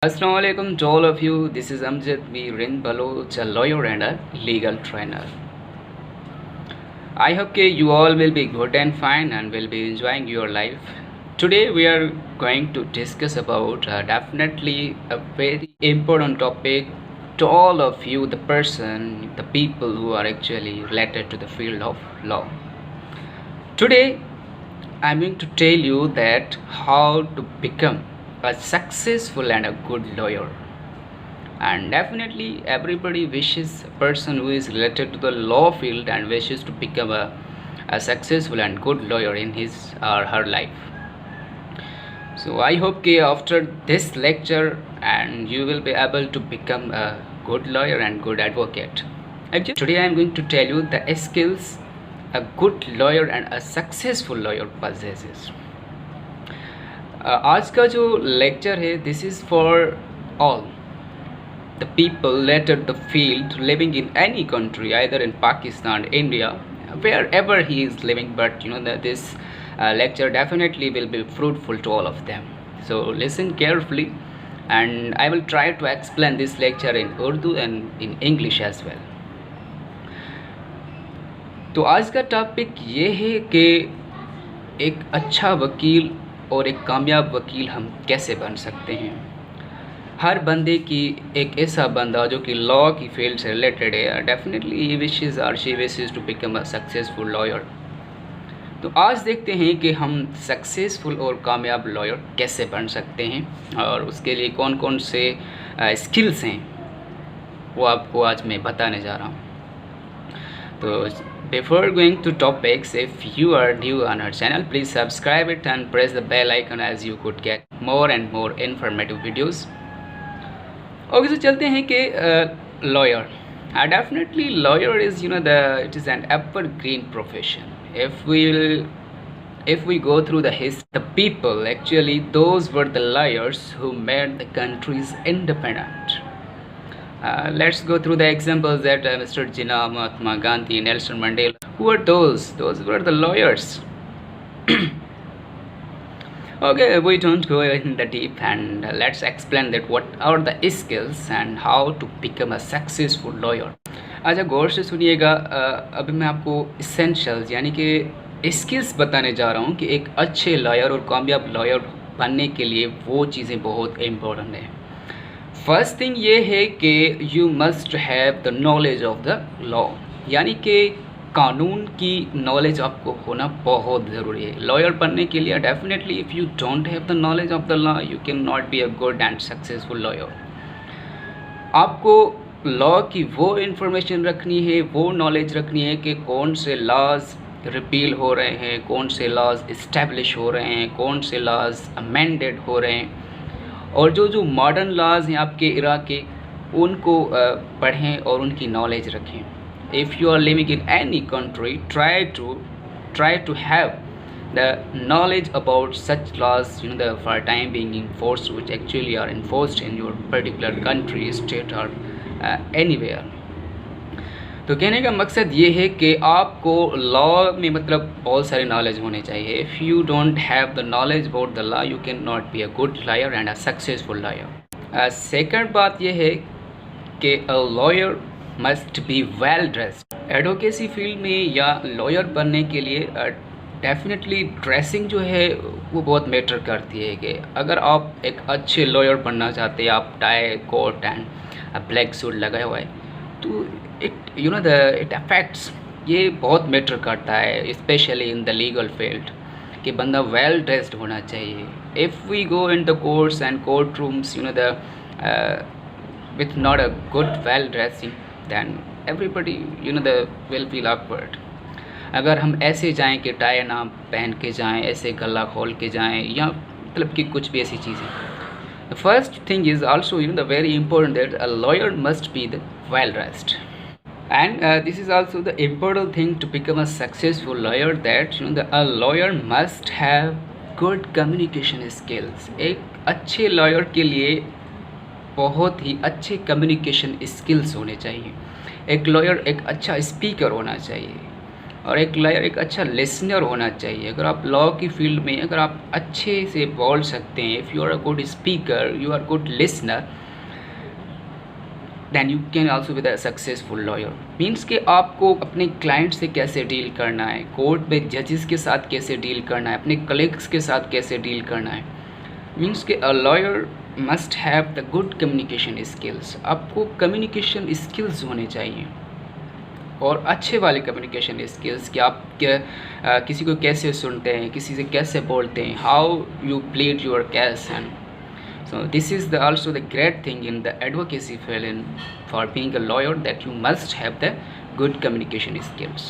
Assalamu alaikum to all of you. This is Amjad Rin Baloch, a lawyer and a legal trainer. I hope you all will be good and fine and will be enjoying your life. Today we are going to discuss about definitely a very important topic to all of you, the people who are actually related to the field of law. Today I'm going to tell you that how to become a successful and a good lawyer. And definitely everybody wishes a person who is related to the law field and wishes to become a successful and good lawyer in his or her life. So I hope after this lecture and you will be able to become a good lawyer and good advocate. Actually, today I am going to tell you the skills a good lawyer and a successful lawyer possesses. आज का जो lecture है this is for all the people related the field living in any country, either in Pakistan, India, wherever he is living, but you know that this lecture definitely will be fruitful to all of them. So listen carefully and I will try to explain this lecture in Urdu and in English as well. तो आज का topic ये है कि एक अच्छा वकील और एक कामयाब वकील हम कैसे बन सकते हैं. हर बंदे की एक ऐसा बंदा जो कि लॉ की फील्ड से रिलेटेड है, डेफिनेटली ही विशेज़ और she wishes to become a successful lawyer. तो आज देखते हैं कि हम सक्सेसफुल और कामयाब लॉयर कैसे बन सकते हैं और उसके लिए कौन कौन से स्किल्स हैं वो आपको आज मैं बताने जा रहा हूँ. तो before going to topics, if you are new on our channel, please subscribe it and press the bell icon as you could get more and more informative videos. Okay, तो चलते हैं कि lawyer. Definitely lawyer is it is an evergreen profession. if we go through the people, actually those were the lawyers who made the countries independent. Let's go through the examples that Mr. Jinnah, Mahatma Gandhi, Nelson Mandela, who were those were the lawyers. Okay, we don't go in the deep and let's explain that what are the skills and how to become a successful lawyer. अच्छा, गौर से सुनिएगा. अभी मैं आपको essentials यानी कि skills बताने जा रहा हूँ कि एक अच्छे लॉयर और कामयाब लॉयर बनने के लिए वो चीज़ें बहुत इम्पोर्टेंट हैं. फर्स्ट थिंग ये है कि you must have the knowledge of the law, यानी कि कानून की नॉलेज आपको होना बहुत ज़रूरी है लॉयर बनने के लिए. Definitely if you don't have the knowledge of the law you can not be a good and successful lawyer. आपको लॉ की वो इन्फॉर्मेशन रखनी है, वो नॉलेज रखनी है कि कौन से लॉज रिपील हो रहे हैं, कौन से लॉज इस्टेब्लिश हो रहे हैं, कौन से लॉज अमेंडेड हो रहे हैं, और जो मॉडर्न लॉज हैं आपके इरा के उनको पढ़ें और उनकी नॉलेज रखें. If you are living in any country, try to have the knowledge about such laws, for time being enforced, which actually are enforced in your particular country, state or anywhere. तो कहने का मकसद ये है कि आपको law में मतलब बहुत सारे नॉलेज होने चाहिए. If you don't have the knowledge about the law you can not be a good lawyer and a successful lawyer. Second बात ये है कि a lawyer must be well dressed. Advocacy field में या लॉयर बनने के लिए डेफिनेटली ड्रेसिंग जो है वो बहुत मैटर करती है. कि अगर आप एक अच्छे लॉयर बनना चाहते हैं, आप tie coat and black suit लगाए हुआ है, तो इट अफेक्ट्स, ये बहुत मैटर करता है specially in the legal field कि बंदा वेल ड्रेस्ड होना चाहिए. If we go in the courts and court rooms with not a good well dressing, then everybody will feel awkward. अगर हम ऐसे जाएं कि टाई ना पहन के जाएं, ऐसे गला खोल के जाएं, या मतलब कि कुछ भी ऐसी चीज़ें. The first thing is also the very important that a lawyer must be the well dressed. And this is also the important thing to become a successful lawyer, that a lawyer must have good communication skills. एक अच्छे lawyer के लिए बहुत ही अच्छे communication skills होने चाहिए. एक lawyer एक अच्छा स्पीकर होना चाहिए. और एक लॉयर एक अच्छा लिसनर होना चाहिए। अगर आप लॉ की फील्ड में अगर आप अच्छे से बोल सकते हैं, if you are a good speaker, you are good listener, then you can also be the successful lawyer. Means कि आपको अपने क्लाइंट से कैसे डील करना है, कोर्ट में जजेस के साथ कैसे डील करना है, अपने कलीग्स के साथ कैसे डील करना है। मीन्स कि a lawyer must have the good communication skills. आपको कम्युनिकेशन स्किल्स होने चाहिए और अच्छे वाले कम्युनिकेशन स्किल्स कि आप किसी को कैसे सुनते हैं, किसी से कैसे बोलते हैं, how you plead your case. And so this is the also the great thing in the advocacy field, and for being a lawyer that you must have the good communication skills.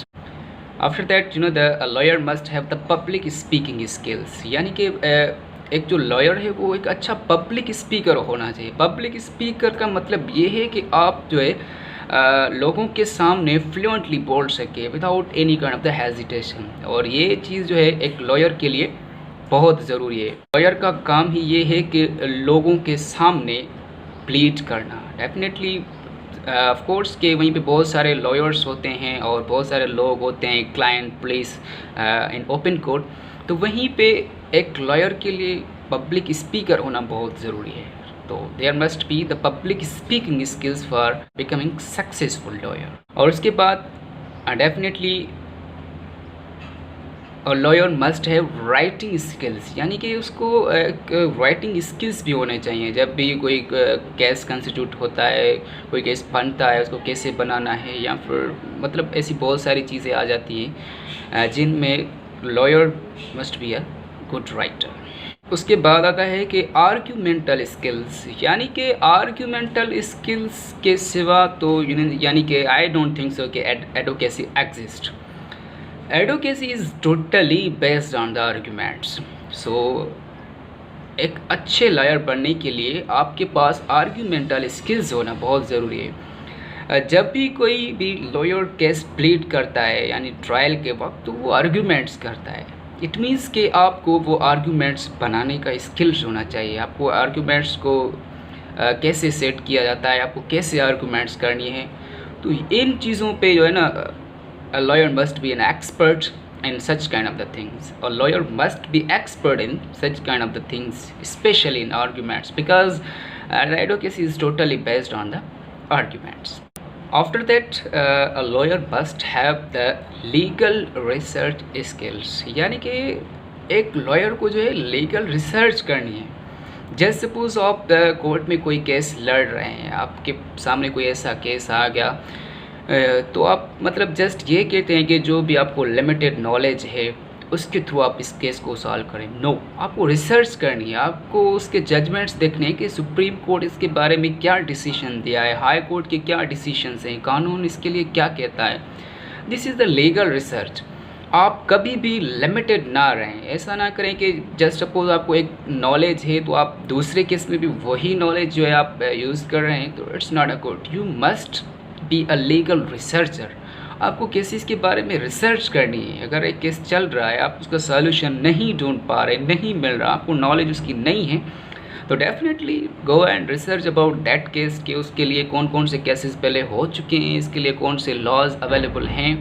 After that, you know, the a lawyer must have the public speaking skills. यानी कि एक जो lawyer है वो एक अच्छा public speaker होना चाहिए। पब्लिक स्पीकर का मतलब ये है कि आप जो है लोगों के सामने फ्लुएंटली बोल सके without any kind of the hesitation. और ये चीज़ जो है एक लॉयर के लिए बहुत ज़रूरी है। लॉयर का काम ही ये है कि लोगों के सामने प्लीड करना। डेफिनेटली ऑफ कोर्स के वहीं पे बहुत सारे लॉयर्स होते हैं और बहुत सारे लोग होते हैं, client, police in open court. तो वहीं पे एक लॉयर के लिए पब्लिक स्पीकर होना बहुत ज़रूरी है। तो there must be the public speaking skills for becoming successful lawyer. और उसके बाद डेफिनेटली और lawyer must have writing skills, यानी कि उसको राइटिंग स्किल्स भी होने चाहिए। जब भी कोई केस कंस्टिट्यूट होता है, कोई केस बनता है, उसको कैसे बनाना है, या फिर मतलब ऐसी बहुत सारी चीज़ें आ जाती हैं जिनमें lawyer must be a good writer. उसके बाद आता है कि आर्ग्यूमेंटल स्किल्स, यानी कि आर्ग्यूमेंटल स्किल्स के सिवा तो यानी कि आई डोंट थिंक सो कि advocacy exist. Advocacy is totally based on the arguments. So एक अच्छे लॉयर बनने के लिए आपके पास आर्ग्यूमेंटल स्किल्स होना बहुत ज़रूरी है। जब भी कोई भी लॉयर केस प्लीड करता है यानी ट्रायल के वक्त, तो वो आर्ग्यूमेंट्स करता है। इट मीन्स कि आपको वो आर्ग्यूमेंट्स बनाने का स्किल्स होना चाहिए। आपको आर्ग्यूमेंट्स को कैसे सेट किया जाता है, आपको कैसे आर्ग्यूमेंट्स करनी है। तो इन चीज़ों पे जो है ना, a lawyer must be an expert in such kind of the things. A lawyer must be expert in such kind of the things, especially in arguments, because the advocacy is totally based on the arguments. After that, a lawyer must have the legal research skills. यानी कि एक lawyer को जो है legal research करनी है। Just suppose आप court में कोई केस लड़ रहे हैं, आपके सामने कोई ऐसा केस आ गया, तो आप मतलब जस्ट ये कहते हैं कि जो भी आपको लिमिटेड नॉलेज है उसके थ्रू आप इस केस को सॉल्व करें। नो, आपको रिसर्च करनी है, आपको उसके जजमेंट्स देखने हैं कि सुप्रीम कोर्ट इसके बारे में क्या डिसीजन दिया है, हाई कोर्ट के क्या डिसीजंस हैं, कानून इसके लिए क्या कहता है। This is the legal research. आप कभी भी लिमिटेड ना रहें। ऐसा ना करें कि जस्ट सपोज आपको एक नॉलेज है तो आप दूसरे केस में भी वही नॉलेज जो है आप यूज़ कर रहे हैं, तो it's not a good. You must be a legal researcher. आपको केसेस के बारे में रिसर्च करनी है। अगर एक केस चल रहा है, आप उसका सॉल्यूशन नहीं ढूंढ पा रहे, नहीं मिल रहा, आपको नॉलेज उसकी नहीं है, तो definitely go and research about that case कि उसके लिए कौन कौन से केसेस पहले हो चुके हैं, इसके लिए कौन से लॉज अवेलेबल हैं।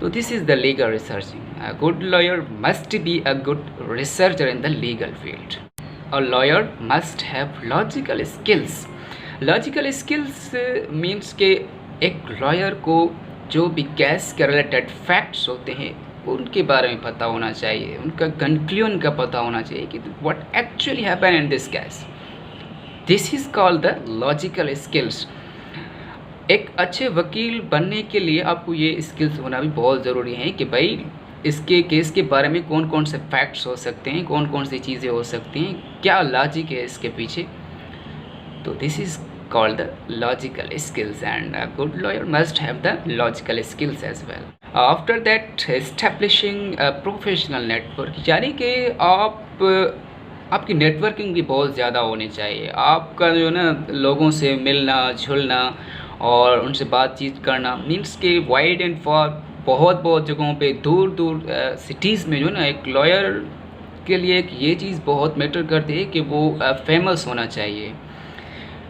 तो this is the legal researching. A good lawyer must be a good researcher in the legal field. A lawyer must have logical skills. Logical skills means के एक लॉयर को जो भी केस के रिलेटेड फैक्ट्स होते हैं उनके बारे में पता होना चाहिए, उनका कंक्लूजन का पता होना चाहिए कि what actually happen in this case. This is called the logical skills. एक अच्छे वकील बनने के लिए आपको ये स्किल्स होना भी बहुत ज़रूरी है कि भाई इसके केस के बारे में कौन कौन से फैक्ट्स हो सकते हैं, कौन कौन सी चीज़ें हो सकती हैं, क्या लॉजिक है इसके पीछे। तो this is called the logical skills, and a good lawyer must have the logical skills as well. After that, establishing a professional network, यानी कि आपकी नेटवर्किंग भी बहुत ज़्यादा होनी चाहिए। आपका जो ना लोगों से मिलना जुलना और उनसे बातचीत करना मीन्स के वाइड एंड फॉर बहुत जगहों पे दूर दूर सिटीज़ में जो ना एक लॉयर के लिए एक ये चीज़ बहुत मैटर करती है कि वो फेमस होना चाहिए।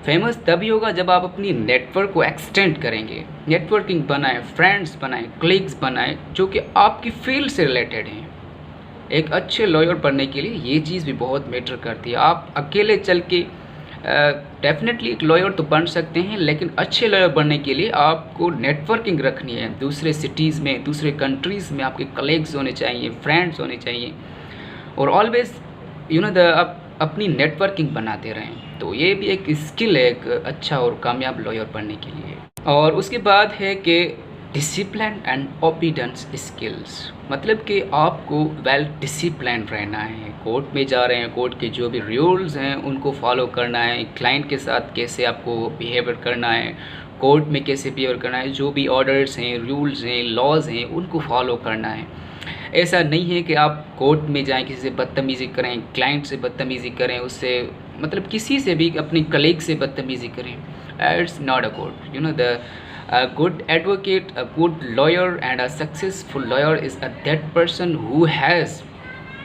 फेमस तभी होगा जब आप अपनी नेटवर्क को एक्सटेंड करेंगे, नेटवर्किंग बनाएं, फ्रेंड्स बनाएं, कलीग्स बनाएं जो कि आपकी फील्ड से रिलेटेड हैं। एक अच्छे लॉयर बनने के लिए ये चीज़ भी बहुत मैटर करती है। आप अकेले चल के डेफिनेटली एक लॉयर तो बन सकते हैं, लेकिन अच्छे लॉयर बनने के लिए आपको नेटवर्किंग रखनी है। दूसरे सिटीज़ में, दूसरे कंट्रीज़ में आपके कलीग्स होने चाहिए, फ्रेंड्स होने चाहिए, और ऑलवेज आप अपनी नेटवर्किंग बनाते रहें। तो ये भी एक स्किल है एक अच्छा और कामयाब लॉयर बनने के लिए। और उसके बाद है कि डिसिप्लिन एंड ओबीडियंस स्किल्स, मतलब कि आपको वेल डिसिप्लिन रहना है। कोर्ट में जा रहे हैं, कोर्ट के जो भी रूल्स हैं उनको फॉलो करना है, क्लाइंट के साथ कैसे आपको बिहेवियर करना है, कोर्ट में कैसे बिहेवियर करना है, जो भी ऑर्डर्स हैं, रूल्स हैं, लॉज हैं, उनको फॉलो करना है। ऐसा नहीं है कि आप कोर्ट में जाएं, किसी से बदतमीज़ी करें, क्लाइंट से बदतमीज़ी करें, उससे मतलब किसी से भी, अपनी कलीग से बदतमीज़ी करें। It's not a good. A good advocate, a good lawyer and a successful lawyer is that person who has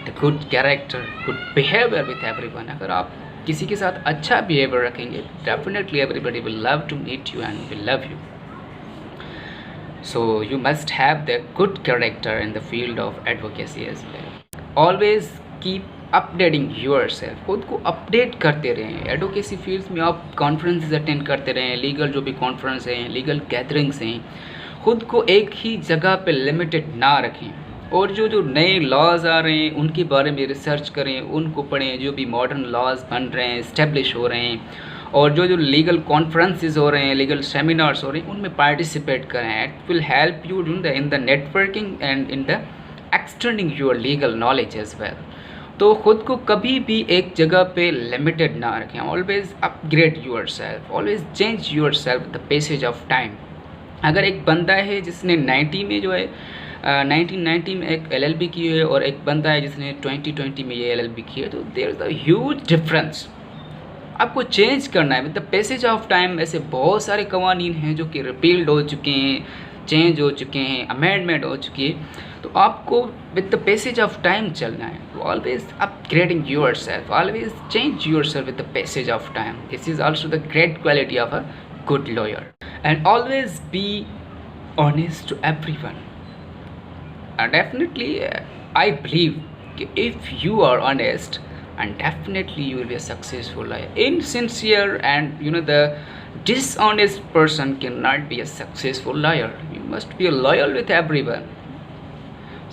the good character, good behavior with everyone. अगर आप किसी के साथ अच्छा behavior रखेंगे, definitely everybody will love to meet you and will love you. So you must have the good character in the field of advocacy as well. Always keep updating yourself, खुद को update करते रहें। Advocacy fields में आप conferences attend करते रहें, legal जो भी कॉन्फ्रेंस हैं, लीगल गैदरिंग्स हैं, खुद को एक ही जगह पे लिमिटेड ना रखें। और जो नए लॉज आ रहे हैं उनके बारे में रिसर्च करें, उनको पढ़ें। जो भी मॉडर्न लॉज बन रहे हैं, इस्टेब्लिश हो रहे हैं, और जो लीगल कॉन्फ्रेंसेस हो रहे हैं, लीगल सेमिनार्स हो रहे हैं, उनमें पार्टिसिपेट करें। It will help you in the networking and in the extending your legal knowledge as well. तो ख़ुद को कभी भी एक जगह पे लिमिटेड ना रखें। Always upgrade yourself, always change yourself the passage of time. अगर एक बंदा है जिसने 1990 में एक LLB की है, और एक बंदा है जिसने 2020 में ये LLB की है, तो there is a huge difference. आपको चेंज करना है with the passage of time. ऐसे बहुत सारे कवानीन हैं जो कि रिपील्ड हो चुके हैं, चेंज हो चुके हैं, अमेंडमेंट हो चुकी है। तो आपको with the passage of time चलना है। Always upgrading yourself, always change yourself with the passage of time. This is also the great quality of a good lawyer. And always be honest to everyone. Definitely, I believe if you are honest, and definitely you will be a successful lawyer. Insincere and the dishonest person cannot be a successful lawyer. You must be loyal with everyone.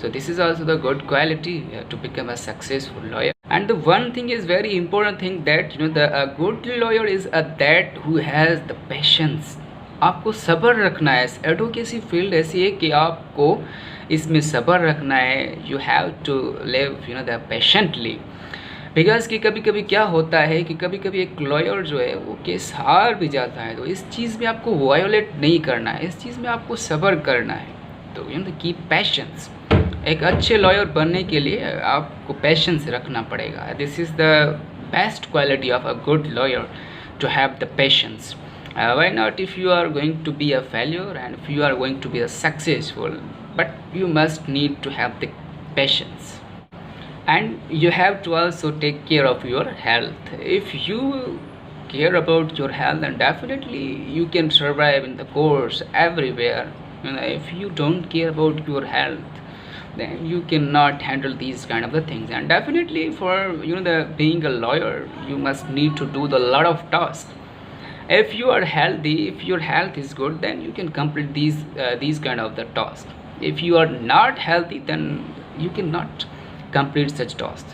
So this is also the good quality to become a successful lawyer. And the one thing is very important thing that the good lawyer is that who has the patience. आपको सब्र रखना है। Advocacy field ऐसी है कि आपको इसमें सब्र रखना है। You have to live the patiently. Because कि कभी कभी क्या होता है कि कभी कभी एक लॉयर जो है वो केस हार भी जाता है। तो इस चीज़ में आपको वायोलेट नहीं करना है, इस चीज़ में आपको सब्र करना है। तो कीप पैशंस। एक अच्छे लॉयर बनने के लिए आपको पैशंस रखना पड़ेगा। This is the best quality of a good lawyer, to have the patience. Why not if you are going to be a failure and if you are going to be a successful, but you must need to have the patience, and you have to also take care of your health. If you care about your health, then definitely you can survive in the course everywhere. If you don't care about your health, then you cannot handle these kind of the things. And definitely for being a lawyer, you must need to do the lot of tasks. If you are healthy, if your health is good, then you can complete these kind of the tasks. If you are not healthy, then you cannot complete such tasks.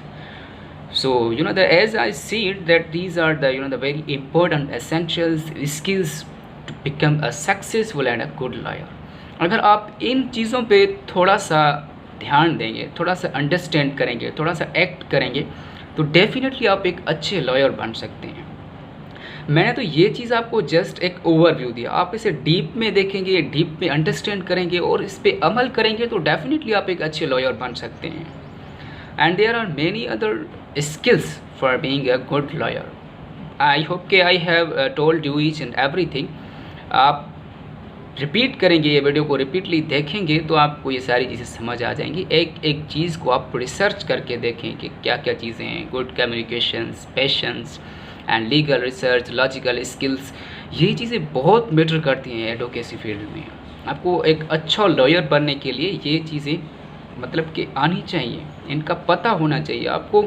So as I see it, that these are the the very important essentials skills to become a successful and a good lawyer. अगर आप इन चीज़ों पे थोड़ा सा ध्यान देंगे, थोड़ा सा अंडरस्टैंड करेंगे, थोड़ा सा एक्ट करेंगे, तो डेफिनेटली आप एक अच्छे लॉयर बन सकते हैं। मैंने तो ये चीज़ आपको जस्ट एक ओवरव्यू दिया। आप इसे डीप में देखेंगे, डीप में अंडरस्टैंड करेंगे और इस पर अमल करेंगे, तो डेफिनेटली आप एक अच्छे लॉयर बन सकते हैं। And there are many other skills for being a good lawyer. I hope के I have told you each and everything. आप रिपीट करेंगे ये वीडियो को, रिपीटली देखेंगे तो आपको ये सारी चीज़ें समझ आ जाएंगी। एक एक चीज़ को आप रिसर्च करके देखें कि क्या क्या चीज़ें हैं। Good communications, patience, and legal research, logical skills, ये चीज़ें बहुत मैटर करती हैं एडवोकेसी फील्ड में। आपको एक अच्छा लॉयर बनने के लिए ये चीज़ें मतलब कि आनी चाहिए, इनका पता होना चाहिए आपको।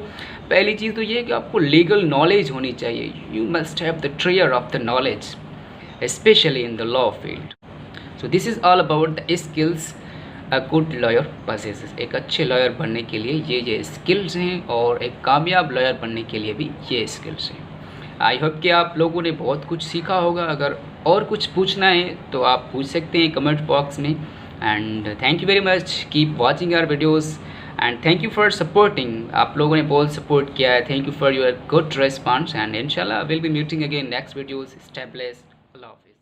पहली चीज़ तो ये है कि आपको लीगल नॉलेज होनी चाहिए। You must have the treasure of the knowledge, specially in the law field. So this is all about the skills a good lawyer possesses. एक अच्छे लॉयर बनने के लिए ये स्किल्स हैं, और एक कामयाब लॉयर बनने के लिए भी ये स्किल्स हैं। आई होप कि आप लोगों ने बहुत कुछ सीखा होगा। अगर और कुछ पूछना है तो आप पूछ सकते हैं कमेंट बॉक्स में। And thank you very much, keep watching our videos and thank you for supporting. आप लोगों ने बहुत सपोर्ट किया है, thank you for your good response. And इंशाल्लाह will be meeting again next videos. Stay blessed, अल्लाह हाफिज़।